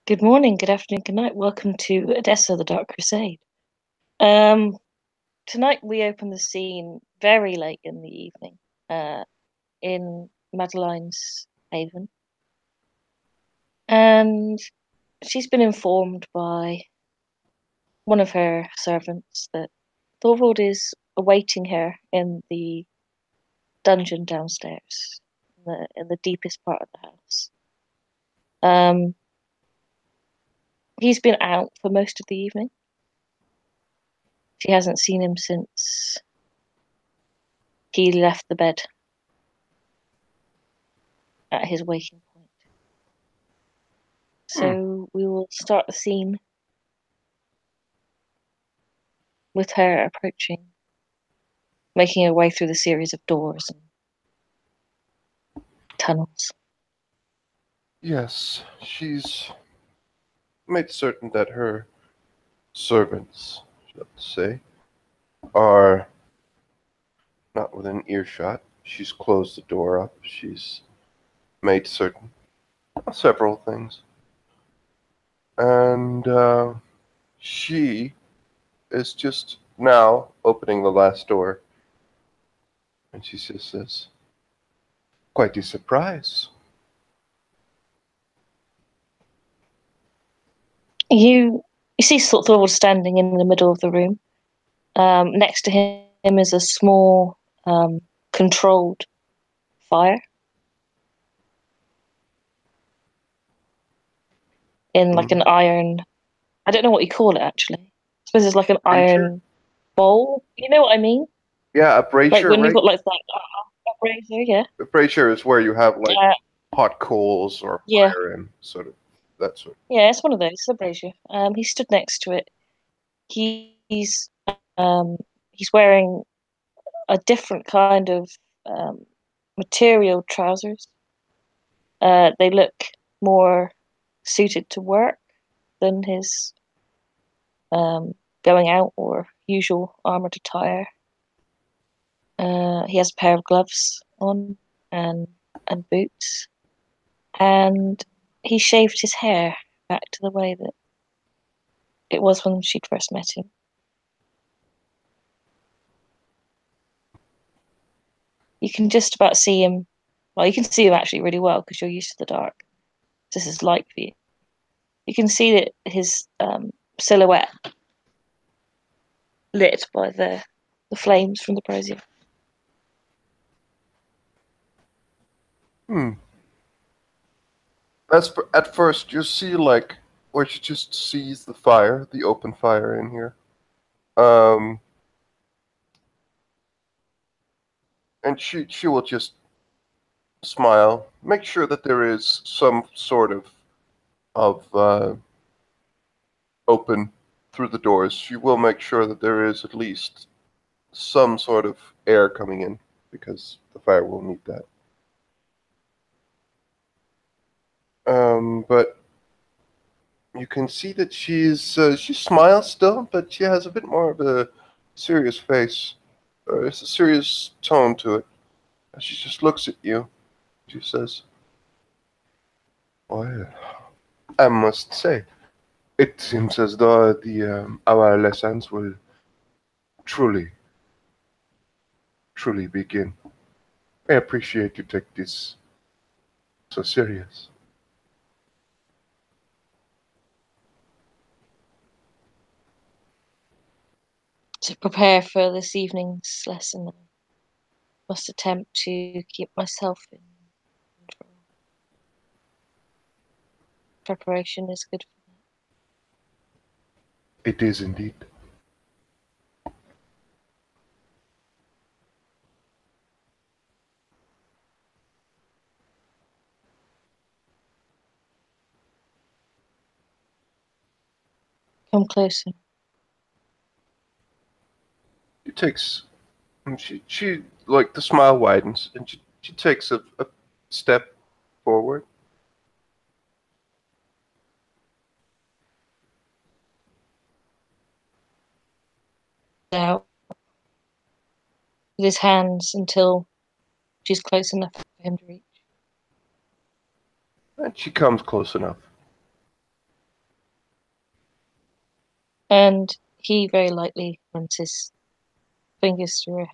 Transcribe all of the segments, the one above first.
Good morning, good afternoon, good night. Welcome to Odessa, the Dark Crusade. Um, Tonight we open the scene very late in the evening, in Madeline's haven, and she's been informed by one of her servants that Thorvald is awaiting her in the dungeon downstairs, in the deepest part of the house. He's been out for most of the evening. She hasn't seen him since he left the bed at his waking point. So we will start the scene with her approaching, making her way through the series of doors and tunnels. Yes, she's made certain that her servants, let's say, are not within earshot. She's closed the door up. She's made certain several things. And she is just now opening the last door. And she just says, "Quite a surprise." You see Thorvald standing in the middle of the room. Next to him is a small, controlled fire in like an iron. I don't know what you call it actually. I suppose it's like an iron bowl. You know what I mean? Yeah, a Like brazier, when you've right? got like that brazier, yeah. A brazier is where you have like hot coals or Yeah, fire and sort of that sort. yeah. It's one of those. It's a brazier. He stood next to it. He's um, he's wearing a different kind of material trousers. They look more suited to work than his going out or usual armored attire. He has a pair of gloves on and boots, and he shaved his hair back to the way that it was when she'd first met him. You can just about see him. Well, you can see him actually really well because you're used to the dark. This is light for you. You can see that his silhouette lit by the flames from the brazier. At first, you see like where she just sees the fire, the open fire in here. And she will just smile, make sure that there is some sort of open through the doors. She will make sure that there is at least some sort of air coming in because the fire will need that. But you can see that she smiles still, but she has a bit more of a serious face. It's a serious tone to it. She just looks at you. She says, "Well, I must say, it seems as though our lessons will truly, truly begin. I appreciate you take this so serious." To prepare for this evening's lesson, I must attempt to keep myself in control. Preparation is good for that. It is indeed. Come closer. She takes, she like the smile widens, and she takes a step forward. Out with his hands until she's close enough for him to reach. And she comes close enough. And he very lightly runs his fingers through her hair.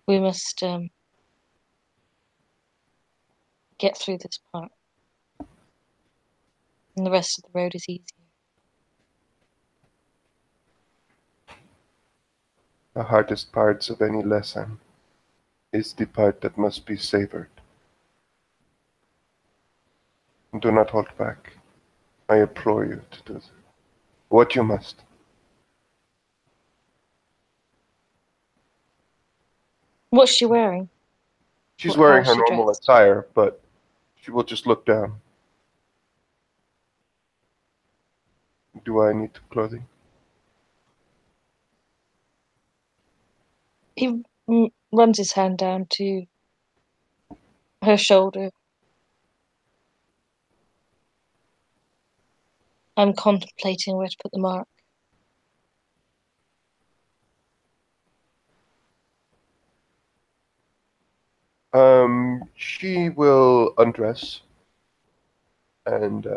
We must get through this part, and the rest of the road is easier. The hardest parts of any lesson is the part that must be savored. Do not hold back. I implore you to do what you must. What's she wearing? She's How wearing is her she normal dressed? attire, but she will just look down. Do I need clothing? He runs his hand down to her shoulder. I'm contemplating where to put the mark. She will undress, and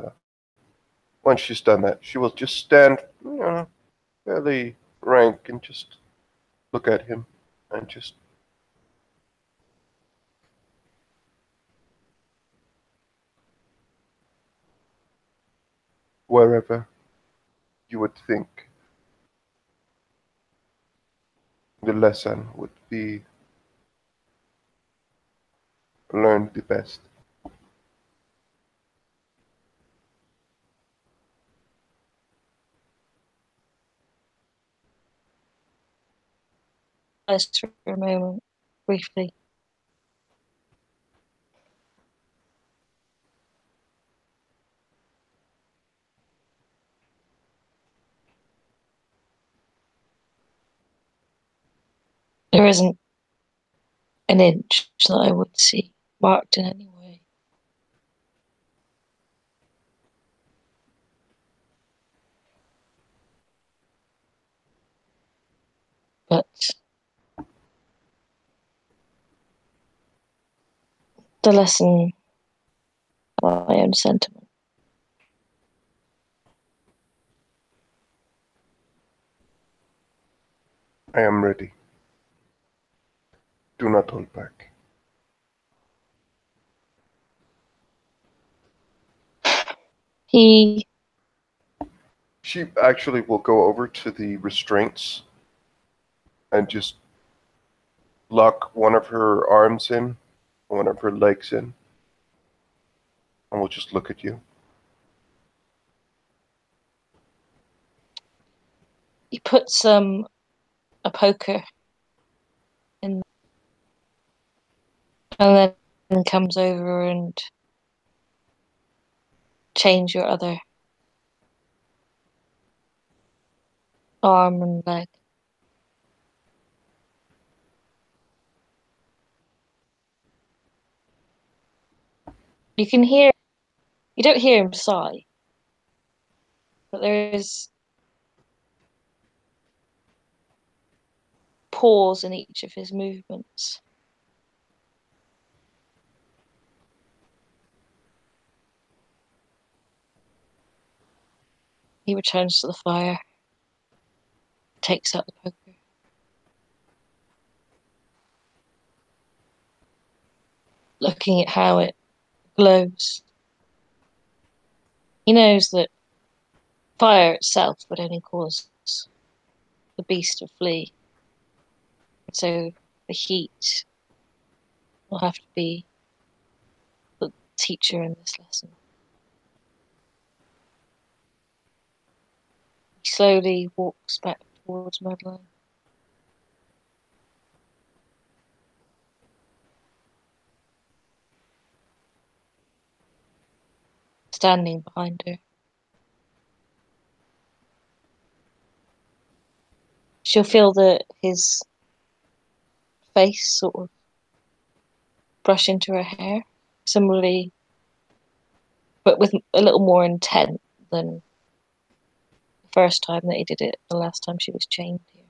once she's done that, she will just stand, fairly rank, and just look at him, and just wherever you would think the lesson would be learned the best. Just for a moment, briefly. There isn't an inch that I would see marked in any way. But the lesson, my own sentiment. I am ready. Do not hold back. He She actually will go over to the restraints and just lock one of her arms in, one of her legs in, and will just look at you. he puts a poker in, and then comes over and change your other arm and leg. You can hear, you don't hear him sigh, but there is pause in each of his movements. He returns to the fire, takes out the poker. Looking at how it glows. He knows that fire itself would only cause the beast to flee. So the heat will have to be the teacher in this lesson. He slowly walks back towards Madeline. Standing behind her. She'll feel his face sort of brush into her hair, similarly, but with a little more intent than the first time that he did it, the last time she was chained here.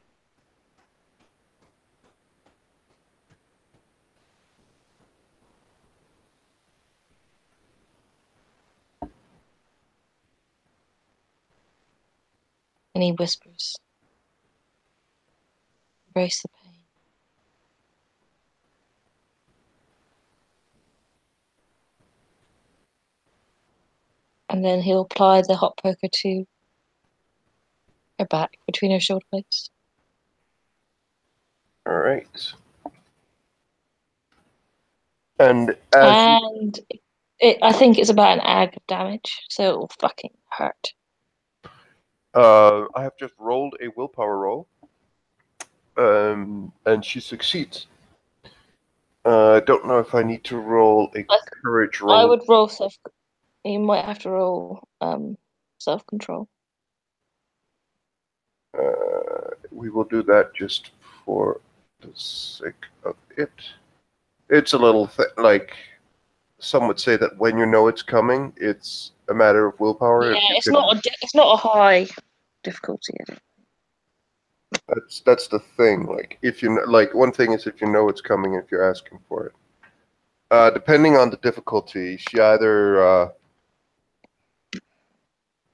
And he whispers, "Embrace the pain." And then he'll apply the hot poker to her back between her shoulder blades. All right. And as you, And I think it's about an ag of damage, so it will fucking hurt. I have just rolled a willpower roll, and she succeeds. I don't know if I need to roll a courage I roll. would roll self. You might have to roll self-control. We will do that just for the sake of it. It's a little like some would say that when you know it's coming, it's a matter of willpower. Yeah, If you it's can, not a high difficulty. that's the thing. Like if you like, one thing is if you know it's coming, if you're asking for it. Depending on the difficulty, she either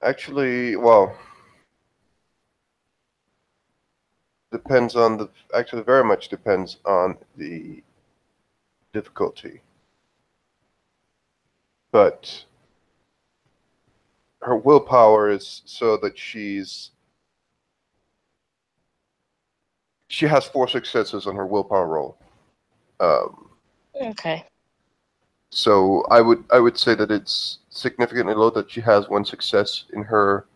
actually, well, depends on the actually very much depends on the difficulty, but her willpower is so that she has 4 successes on her willpower roll. Um, Okay. so I would say that it's significantly low that she has 1 success in her,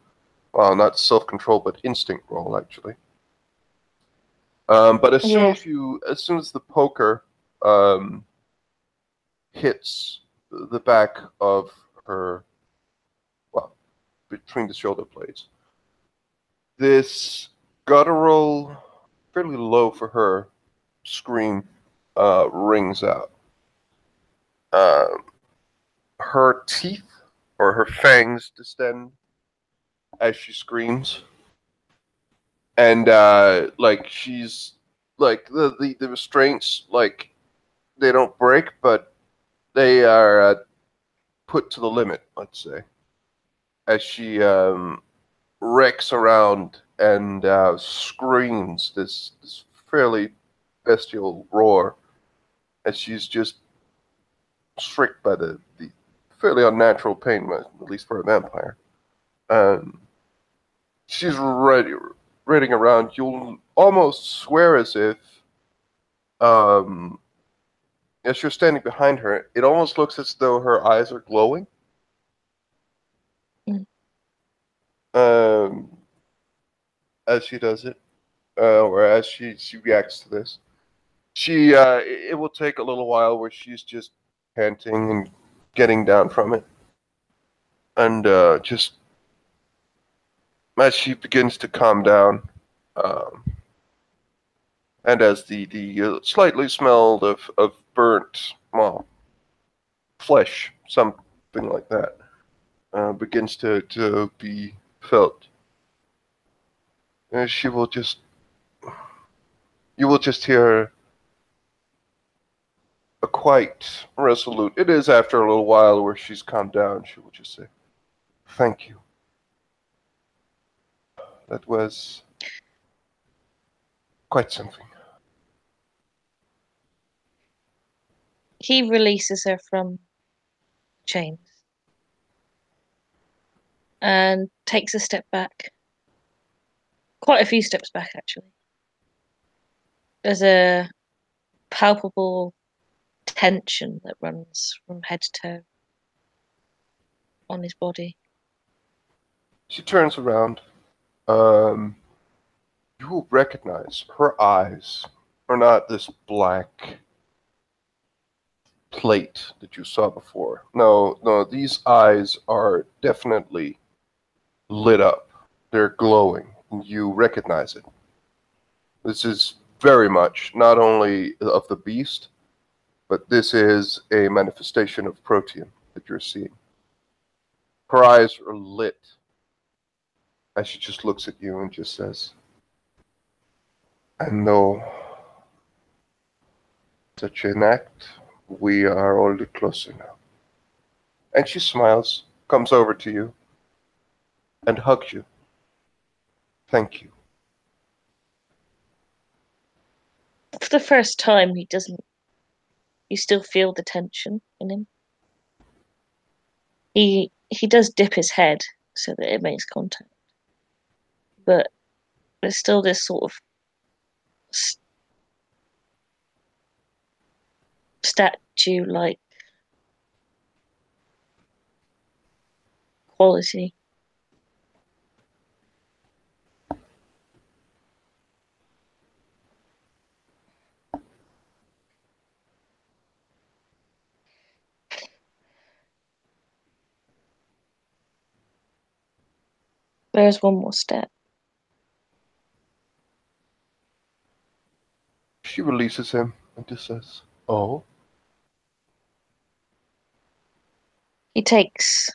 well, not self-control but instinct roll actually. But as soon Yeah. as the poker hits the back of her, well, between the shoulder blades, this guttural, fairly low for her, scream rings out. Uh, Her teeth or her fangs distend as she screams, and like she's like the restraints, like they don't break, but they are put to the limit. Let's say as she wrecks around and screams this fairly bestial roar as she's just stricken by the fairly unnatural pain, at least for a vampire. Um, she's raiding around. You'll almost swear as if, um, as you're standing behind her, it almost looks as though her eyes are glowing. Mm. Um, as she does it, or as she reacts to this. It will take a little while where she's just panting and getting down from it, and just as she begins to calm down, um, and as the slightly smelled of burnt, well, flesh, something like that, begins to be felt, and you will just hear a quite resolute. It is after a little while where she's calmed down. She will just say, "Thank you. That was quite something." He releases her from chains and takes a step back. Quite a few steps back, actually. There's a palpable tension that runs from head to toe on his body. She turns around. Um, you will recognize her eyes are not this black plate that you saw before. No, no, these eyes are definitely lit up. They're glowing. You recognize it. This is very much not only of the beast, but this is a manifestation of Protean that you're seeing. Her eyes are lit as she just looks at you and just says, "I know such an act. We are all the closer now." And she smiles, comes over to you, and hugs you. Thank you. For the first time, he doesn't. You still feel the tension in him. He does dip his head so that it makes contact, but there's still this sort of statue-like quality. There's one more step. She releases him and just says, "Oh." He takes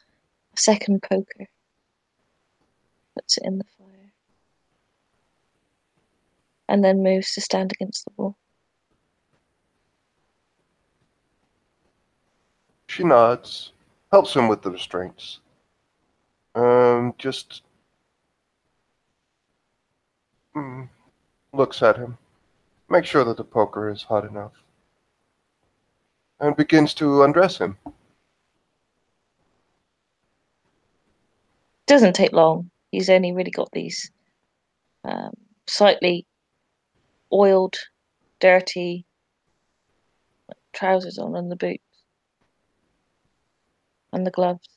a second poker, puts it in the fire, and then moves to stand against the wall. She nods, helps him with the restraints. Just looks at him, makes sure that the poker is hot enough, and begins to undress him. Doesn't take long. He's only really got these slightly oiled, dirty trousers on and the boots and the gloves.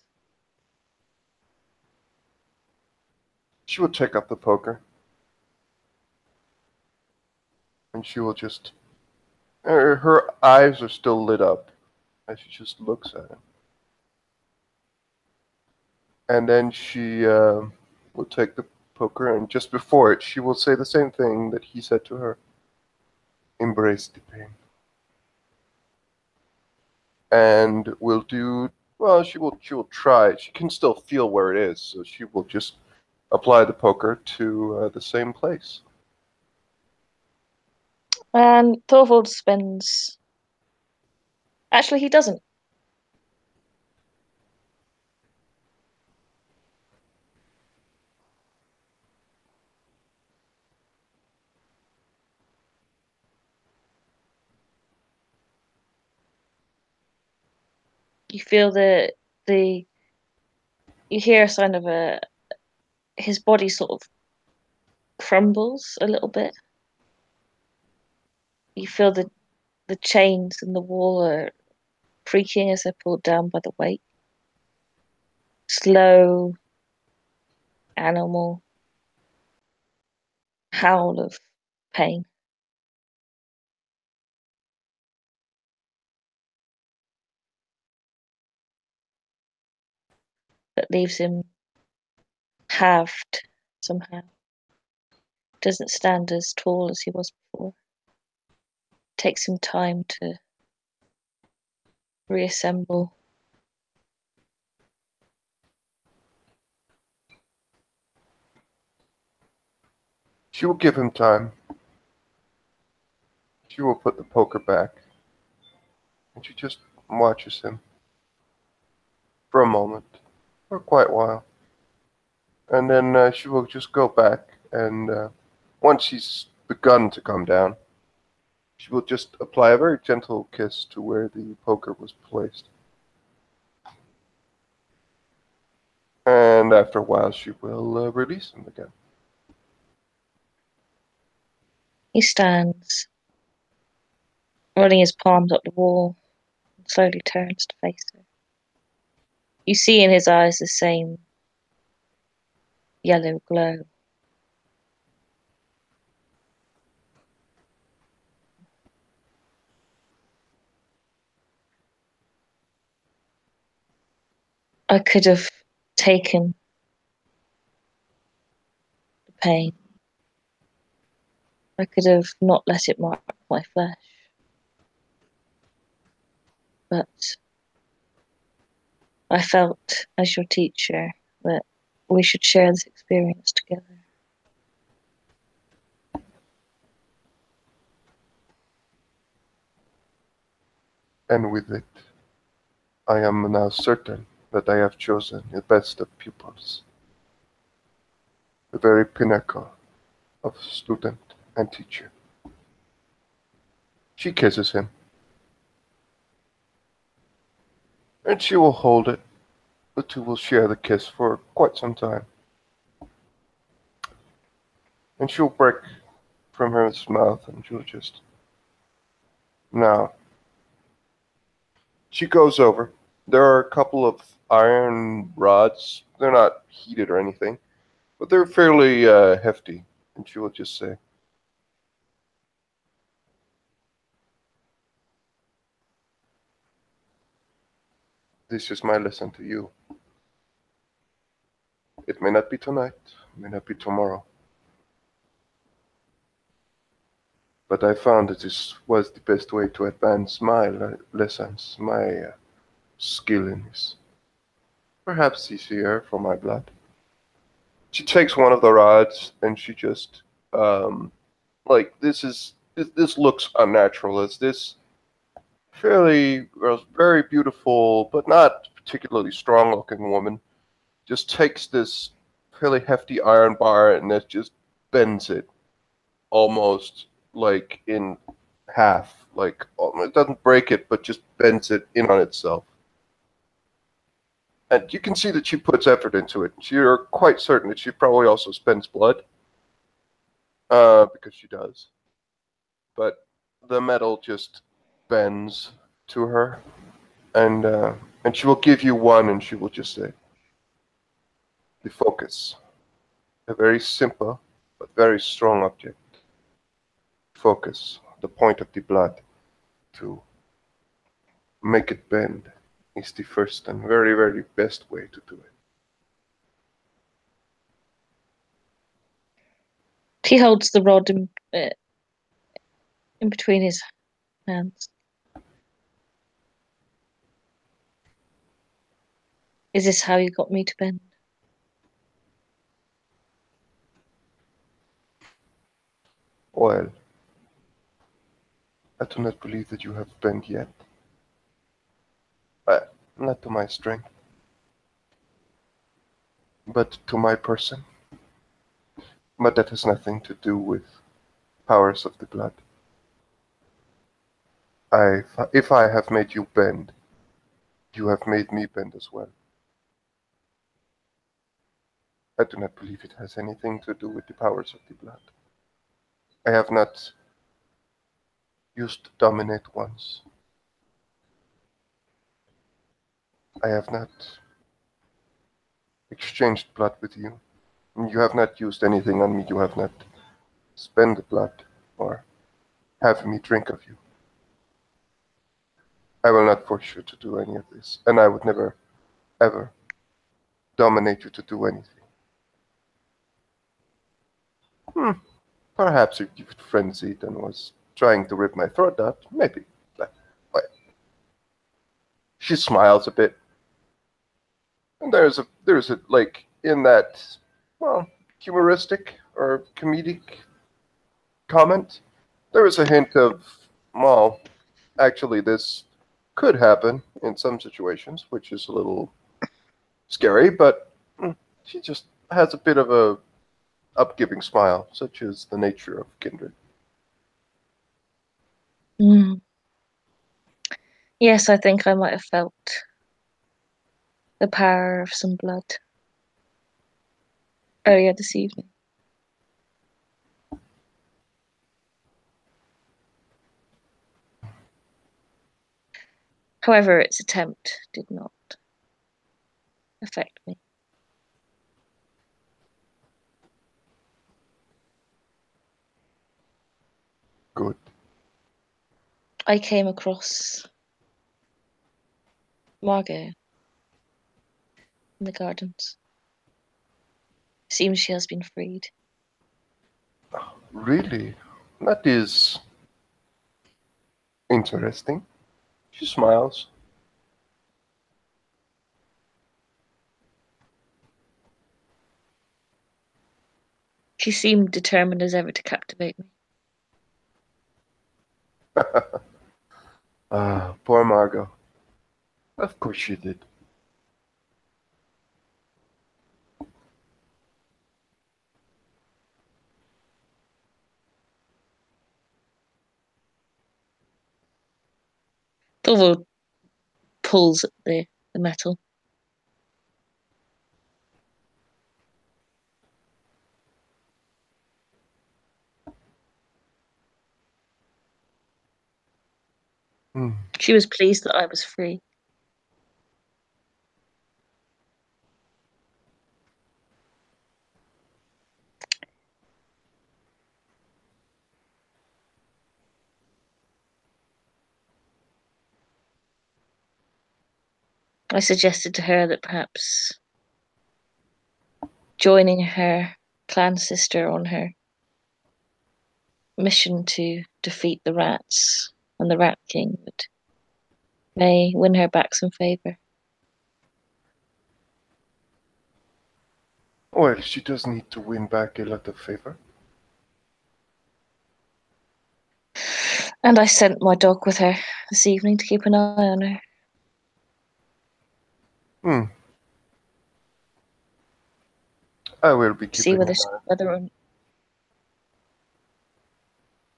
She will take up the poker, and she will just. Her eyes are still lit up as she just looks at him. And then she will take the poker, and just before it, she will say the same thing that he said to her: embrace the pain. And will do. Well, she will try. She can still feel where it is, so she will just apply the poker to the same place. And Thorvald spends. Actually, he doesn't. You feel the you hear a sign of a his body sort of crumbles a little bit. You feel the chains in the wall are creaking as they're pulled down by the weight. Slow animal howl of pain. That leaves him halved somehow. Doesn't stand as tall as he was before. Takes him time to reassemble. She will give him time. She will put the poker back, and she just watches him for a moment, for quite a while. And then she will just go back, and once he's begun to come down, she will just apply a very gentle kiss to where the poker was placed. And after a while, she will release him again. He stands, running his palms up the wall, and slowly turns to face her. You see in his eyes the same yellow glow. I could have taken the pain. I could have not let it mark my flesh. But I felt, as your teacher, that we should share this experience together. And with it, I am now certain that I have chosen the best of pupils. the very pinnacle of student and teacher. She kisses him, and she will hold it. The two will share the kiss for quite some time. And she'll break from her mouth and she'll just. Now, she goes over. There are a couple of iron rods. They're not heated or anything, but they're fairly hefty. And she will just say, "This is my lesson to you. It may not be tonight, it may not be tomorrow, but I found that this was the best way to advance my lessons, my skill in this. Perhaps easier for my blood." She takes one of the rods and she just, like, this looks unnatural as this fairly, very beautiful, but not particularly strong looking woman just takes this fairly hefty iron bar and it just bends it almost like in half. Like it doesn't break it, but just bends it in on itself. And you can see that she puts effort into it. You're quite certain that she probably also spends blood, because she does. But the metal just bends to her, and she will give you one, and she will just say, "The focus, a very simple but very strong object. Focus, the point of the blood, to make it bend is the first and very, very best way to do it." He holds the rod in between his hands. Is this how you got me to bend? Well, I do not believe that you have bent yet. Not to my strength, but to my person. But that has nothing to do with powers of the blood. If I have made you bend, you have made me bend as well. I do not believe it has anything to do with the powers of the blood. I have not used to dominate once. I have not exchanged blood with you. You have not used anything on me. You have not spent blood or have me drink of you. I will not force you to do any of this, and I would never, ever dominate you to do anything. Perhaps if you frenzied and was trying to rip my throat out, maybe. But she smiles a bit, and there's a like in that, well, humoristic or comedic comment. There is a hint of, well, actually this could happen in some situations, which is a little scary, but she just has a bit of a upgiving smile, such is the nature of kindred. Mm. Yes, I think I might have felt the power of some blood earlier this evening. However, its attempt did not affect me. Good. I came across Margot in the gardens. Seems she has been freed. Really? That is interesting. She smiles. She seemed determined as ever to captivate me. Ah, poor Margot. Of course she did. Thorvald pulls at the metal. She was pleased that I was free. I suggested to her that perhaps joining her clan sister on her mission to defeat the rats and the Rat King may win her back some favor. Well, she does need to win back a lot of favor. And I sent my dog with her this evening to keep an eye on her. I will be See keeping an eye.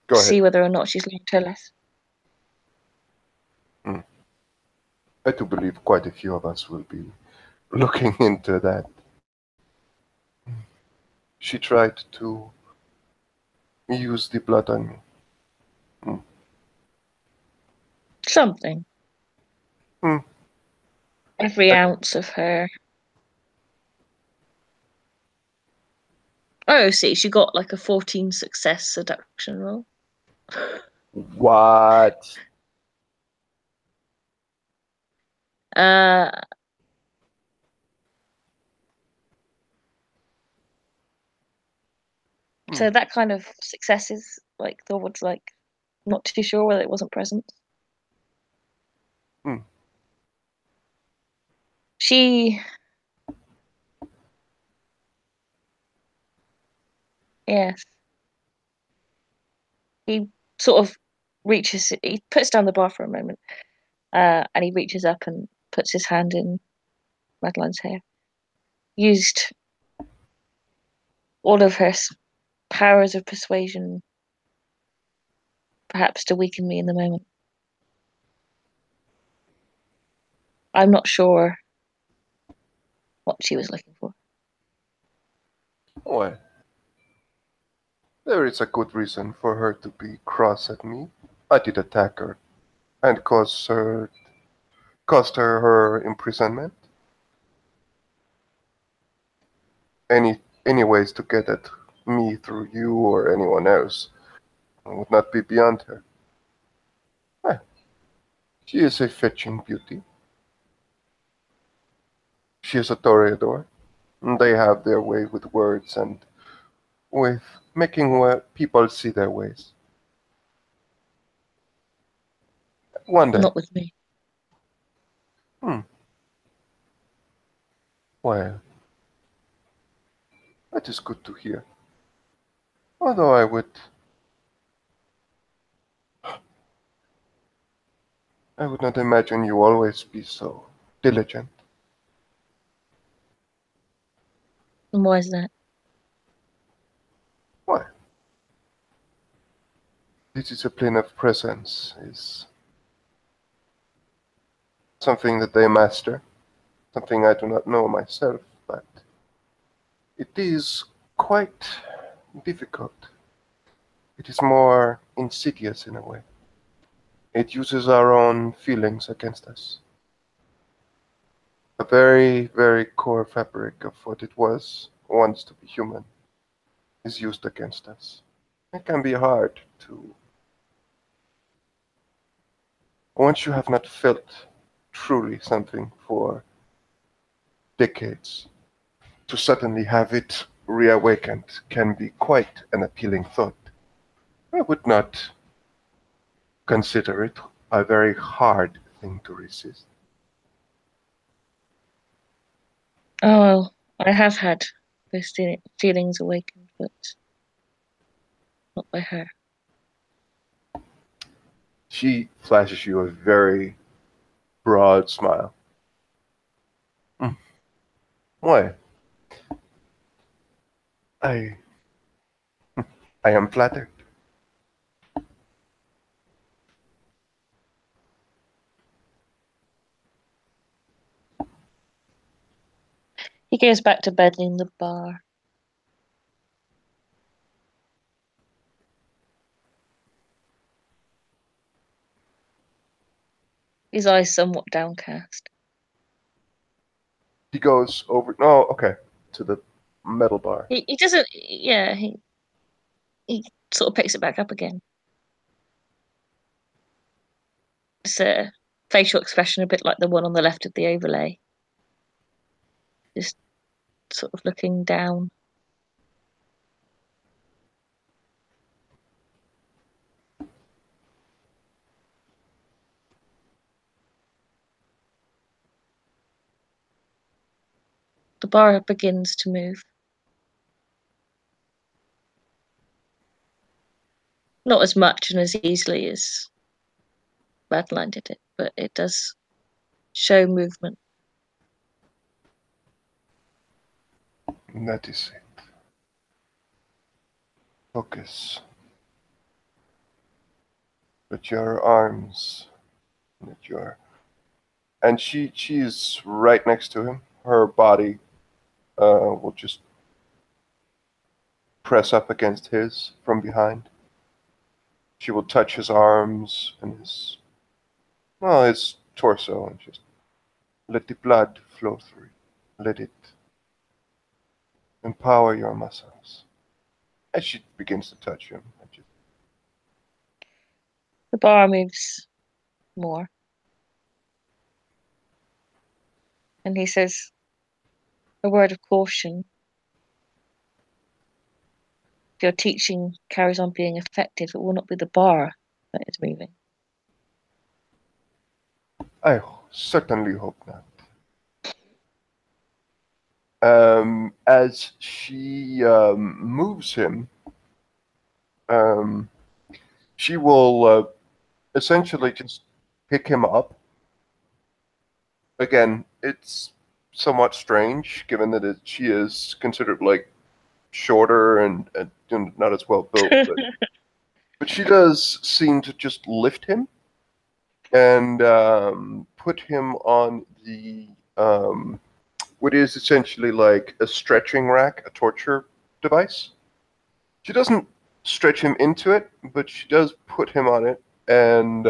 Go ahead. whether or not she's learned her lesson. I do believe quite a few of us will be looking into that. She tried to use the blood on me. Something. Hmm. Every ounce of her. Oh, see, she got like a 14 success seduction roll. What? Uh, So that kind of success is like Thorwald's like not too sure whether it wasn't present. Hmm. She, yes, he sort of reaches. He puts down the bar for a moment, and he reaches up and puts his hand in Madeline's hair. Used all of her powers of persuasion, perhaps to weaken me in the moment. I'm not sure what she was looking for. Well, there is a good reason for her to be cross at me. I did attack her and caused her her imprisonment. Any ways to get at me through you or anyone else would not be beyond her. Eh, she is a fetching beauty. She is a toreador. They have their way with words and with making people see their ways. One day. Not with me. Hmm. Well, that is good to hear. Although I would not imagine you always be so diligent. And why is that? Why? This is a plane of presence, is something that they master, something I do not know myself, but it is quite difficult. It is more insidious in a way. It uses our own feelings against us. A very, very core fabric of what it was once to be human is used against us. It can be hard to, once you have not felt truly something for decades, to suddenly have it reawakened can be quite an appealing thought. I would not consider it a very hard thing to resist. Oh, well, I have had those feelings awakened, but not by her. She flashes you a very broad smile. Mm. Why? I I am flattered. He goes back to bed in the bar. His eyes somewhat downcast. He goes over. Oh, okay, to the metal bar. He doesn't. Yeah, he sort of picks it back up again. It's a facial expression a bit like the one on the left of the overlay. Just sort of looking down. The bar begins to move. Not as much and as easily as Madeline did it, but it does show movement. That is it. Focus. Put your arms. Let your. And she's right next to him. Her body will just press up against his from behind. She will touch his arms and his torso and just let the blood flow through. Let it empower your muscles. As she begins to touch him. The bar moves more. And he says, a word of caution. If your teaching carries on being effective, it will not be the bar that is moving. I certainly hope not. As she moves him, she will essentially just pick him up. Again, it's somewhat strange given that she is considered like shorter and not as well built, but she does seem to just lift him and put him on the what is essentially like a stretching rack, a torture device. She doesn't stretch him into it, but she does put him on it, and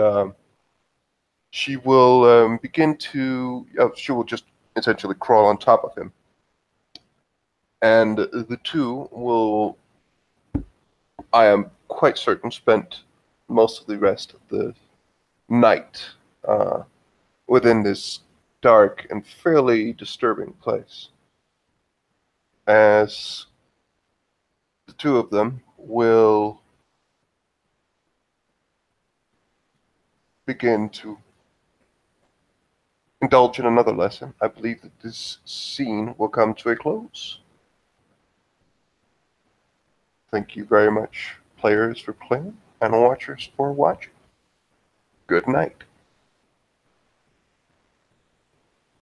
she will begin to. She will just essentially crawl on top of him, and the two will. I am quite certain spent most of the rest of the night within this dark and fairly disturbing place. As the two of them will begin to indulge in another lesson. I believe that this scene will come to a close. Thank you very much, players, for playing, and watchers for watching. Good night.